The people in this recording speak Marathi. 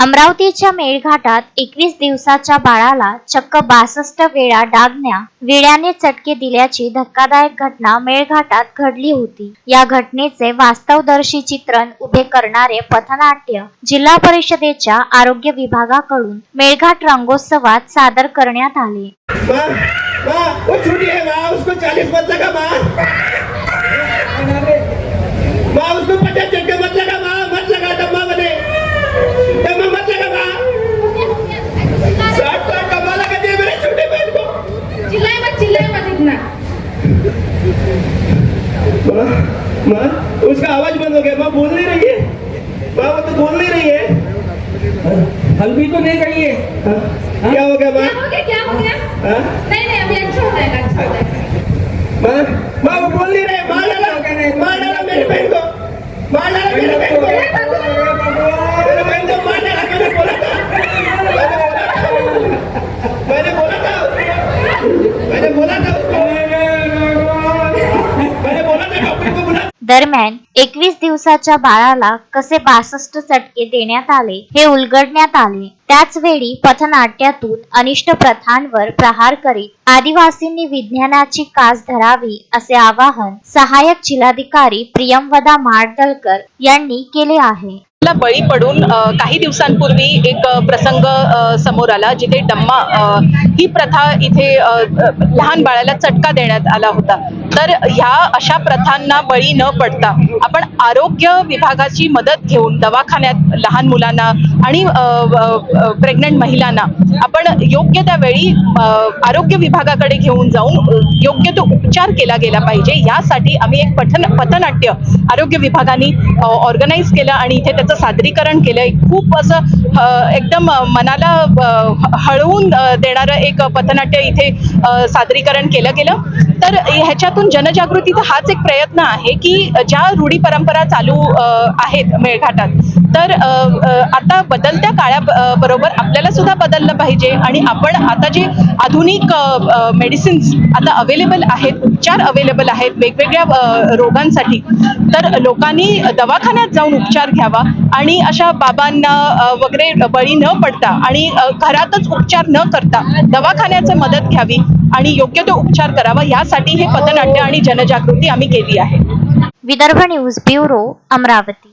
अमरावतीच्या मेळघाटात 21 दिवसाच्या बाळाला चक्क 62 वेळा डागण्या विड्याने चटके दिल्याची धक्कादायक घटना मेळघाटात घडली होती। या घटनेचे वास्तवदर्शी चित्रण उभे करणारे पथनाट्य जिल्हा परिषदेच्या आरोग्य विभागाकडून मेळघाट रंगोत्सवात सादर करण्यात आले। वो छोटी है माँ, उसको 40 मत लगा माँ, माँ उसको 50 चक्के मत लगा माँ, मत लगा डब्बा बने, डब्बा मत लगा माँ, 60 का डब्बा लगा दिया मेरे छोटे बहन को। चिल्लाए मत इतना। माँ उसका आवाज बंद हो गया, माँ बोल नहीं रही है, माँ वो तो बोल नहीं रही है, हल्दी तो नहीं गई है। क्या हो गया माँ? क्या हो गया? नहीं अभी अच्छा हो जाएगा, अच्छा हो जाएगा। माँ वो बोल नहीं रहे, मार डाला मेरी बहन को, मार डाला मेरी बहन को, मेरे बहन को मार डाला। मैंने बोला था डॉक्टर को बुला। दरम्यान 21 दिवसाच्या बाळाला कसे 62 चटके देण्यात आले हे उलगडण्यात आले। त्याच वेळी पथनाट्यातून अनिष्ट प्रथांवर प्रहार करीत आदिवासींनी विज्ञानाची कास धरावी असे आवाहन सहाय्यक जिल्हाधिकारी प्रियंवदा मार्दलकर यांनी केले आहे। बळी पडून काही दिवसांपूर्वी एक प्रसंग समोर आला, जिथे डम्मा ही प्रथा इथे लहान बाळाला चटका देण्यात आला होता। तर ह्या अशा प्रथांना बळी न पडता आपण आरोग्य विभागाची मदत घेऊन दवाखान्यात लहान मुलांना आणि प्रेग्नंट महिलांना आपण योग्य त्या वेळी आरोग्य विभागाकडे घेऊन जाऊन योग्य तो उपचार केला गेला पाहिजे। यासाठी आम्ही एक पथनाट्य आरोग्य विभागाने ऑर्गनाइज केलं आणि इथे त्याचं सादरीकरण केलंय। खूप असं एकदम मनाला हळवून देणारं एक पथनाट्य इथे सादरीकरण केलं गेलं। तर ह्याच्यातून जनजागृतीचा हाच एक प्रयत्न आहे की ज्या रूढी परंपरा चालू आहेत मेळघाटात, तर आता बदलत्या काळा बरोबर आपल्याला सुद्धा बदललं पाहिजे आणि आपण आता जे आधुनिक मेडिसिन्स आता अवेलेबल आहेत, उपचार अवेलेबल आहेत वेगवेगळ्या रोगांसाठी, तर लोकांनी दवाखान्यात जाऊन उपचार घ्यावा आणि अशा बाबांना वगैरे बळी न पडता आणि घरातच उपचार न करता दवाखान्याची मदत घ्यावी आणि योग्य तो उपचार करावा। यासाठी हे पथनाट्य आणि जनजागृती आम्ही केली आहे। Vidarbha news bureau, Amravati.